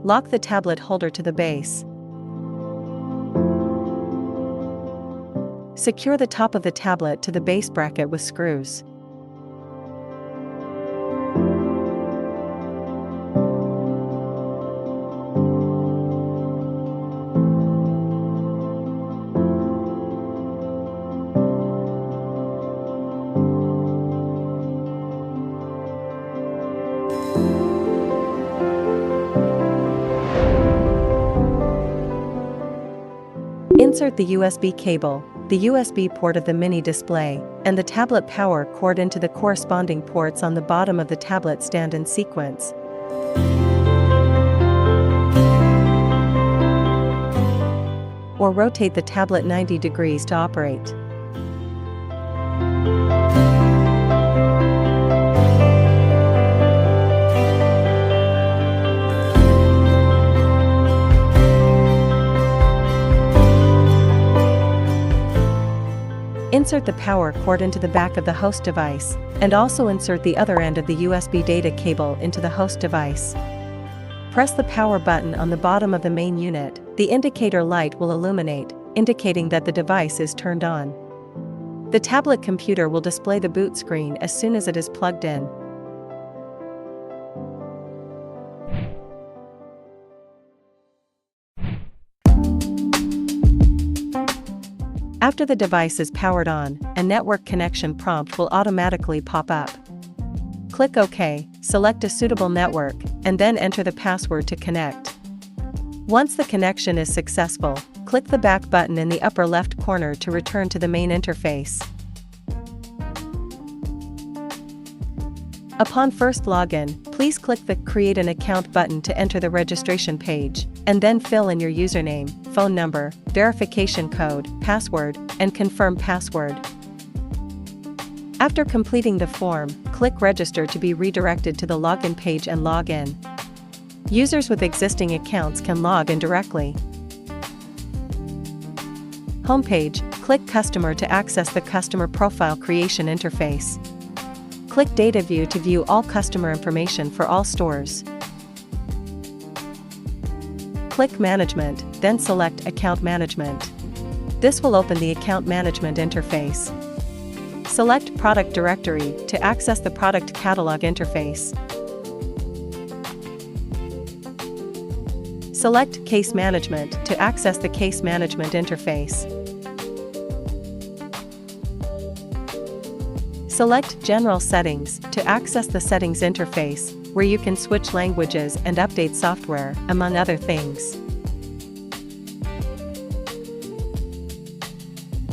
lock the tablet holder to the base. Secure the top of the tablet to the base bracket with screws. Insert the USB cable, the USB port of the mini display, and the tablet power cord into the corresponding ports on the bottom of the tablet stand in sequence. Or rotate the tablet 90 degrees to operate. Insert the power cord into the back of the host device, and also insert the other end of the USB data cable into the host device. Press the power button on the bottom of the main unit. The indicator light will illuminate, indicating that the device is turned on. The tablet computer will display the boot screen as soon as it is plugged in. After the device is powered on, a network connection prompt will automatically pop up. Click OK, select a suitable network, and then enter the password to connect. Once the connection is successful, click the back button in the upper left corner to return to the main interface. Upon first login, please click the Create an Account button to enter the registration page, and then fill in your username, phone number, verification code, password, and confirm password. After completing the form, click Register to be redirected to the login page and log in. Users with existing accounts can log in directly. Homepage, click Customer to access the customer profile creation interface. Click Data View to view all customer information for all stores. Click Management, then select Account Management. This will open the Account Management interface. Select Product Directory to access the Product Catalog interface. Select Case Management to access the Case Management interface. Select General Settings to access the Settings interface, where you can switch languages and update software, among other things.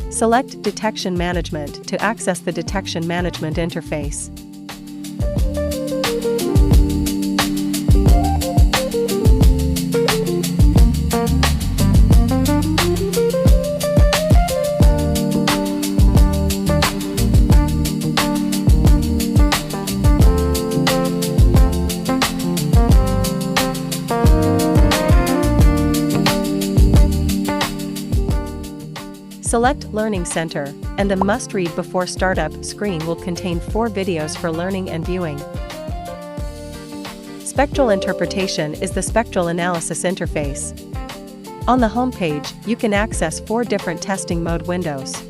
Select Detection Management to access the Detection Management interface. Select Learning Center, and the Must Read Before Startup screen will contain 4 videos for learning and viewing. Spectral Interpretation is the spectral analysis interface. On the home page, you can access 4 different testing mode windows.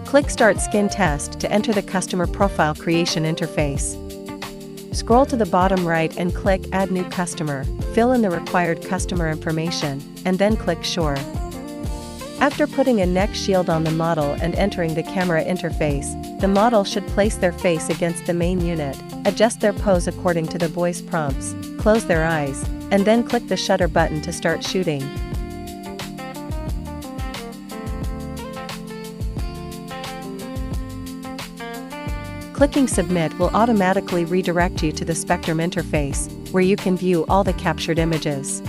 Click Start Skin Test to enter the customer profile creation interface. Scroll to the bottom right and click Add New Customer, fill in the required customer information, and then click Sure. After putting a neck shield on the model and entering the camera interface, the model should place their face against the main unit, adjust their pose according to the voice prompts, close their eyes, and then click the shutter button to start shooting. Clicking Submit will automatically redirect you to the Spectrum interface, where you can view all the captured images.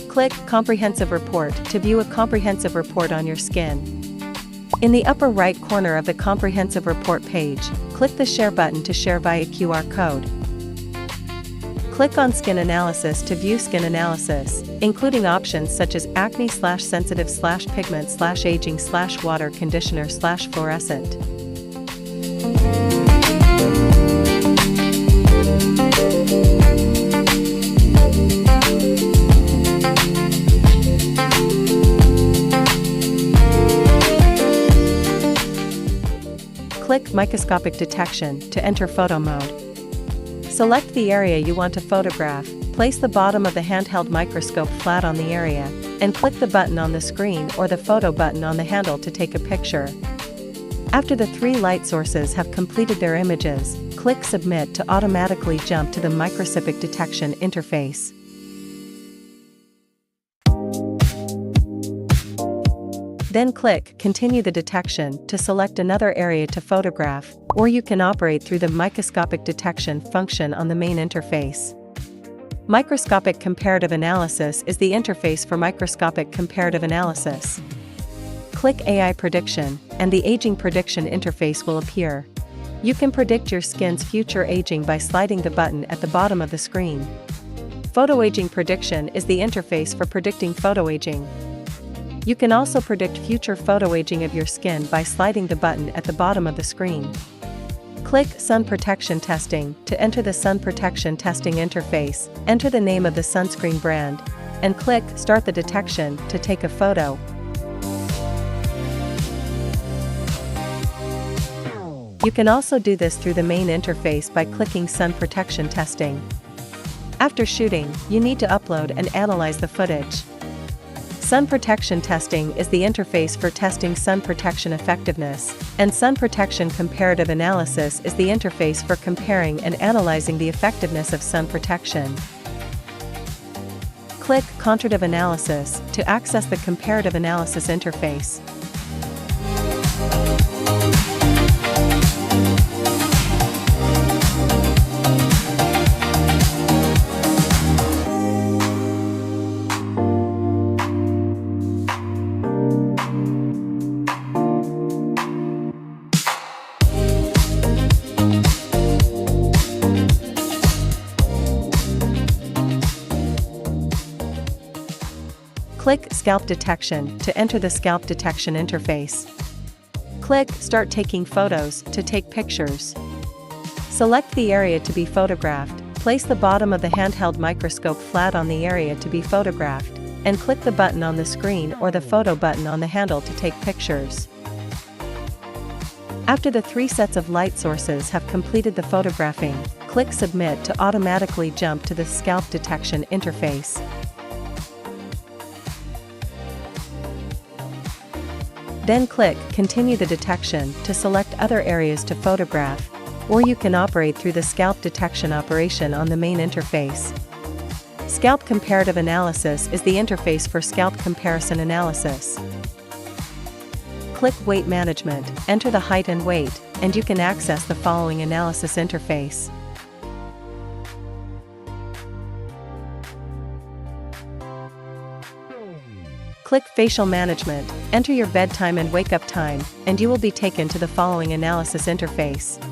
Click Comprehensive Report to view a comprehensive report on your skin. In the upper right corner of the Comprehensive Report page, click the Share button to share via QR code. Click on Skin Analysis to view skin analysis, including options such as acne/sensitive/pigment/aging/water conditioner/fluorescent. Click Microscopic Detection to enter photo mode. Select the area you want to photograph, place the bottom of the handheld microscope flat on the area, and click the button on the screen or the photo button on the handle to take a picture. After the 3 light sources have completed their images, click Submit to automatically jump to the microscopic detection interface. Then click Continue the detection to select another area to photograph, or you can operate through the microscopic detection function on the main interface. Microscopic comparative analysis is the interface for microscopic comparative analysis. Click AI Prediction, and the Aging Prediction interface will appear. You can predict your skin's future aging by sliding the button at the bottom of the screen. Photoaging Prediction is the interface for predicting photoaging. You can also predict future photoaging of your skin by sliding the button at the bottom of the screen. Click Sun Protection Testing to enter the Sun Protection Testing interface, enter the name of the sunscreen brand, and click Start the detection to take a photo. You can also do this through the main interface by clicking Sun Protection Testing. After shooting, you need to upload and analyze the footage. Sun protection testing is the interface for testing sun protection effectiveness, and sun protection comparative analysis is the interface for comparing and analyzing the effectiveness of sun protection. Click Comparative Analysis to access the comparative analysis interface. Click Scalp Detection to enter the Scalp Detection interface. Click Start Taking Photos to take pictures. Select the area to be photographed, place the bottom of the handheld microscope flat on the area to be photographed, and click the button on the screen or the photo button on the handle to take pictures. After the 3 sets of light sources have completed the photographing, click Submit to automatically jump to the Scalp Detection interface. Then click Continue the detection to select other areas to photograph, or you can operate through the scalp detection operation on the main interface. Scalp comparative analysis is the interface for scalp comparison analysis. Click Weight Management, enter the height and weight, and you can access the following analysis interface. Click Facial Management, enter your bedtime and wake-up time, and you will be taken to the following analysis interface.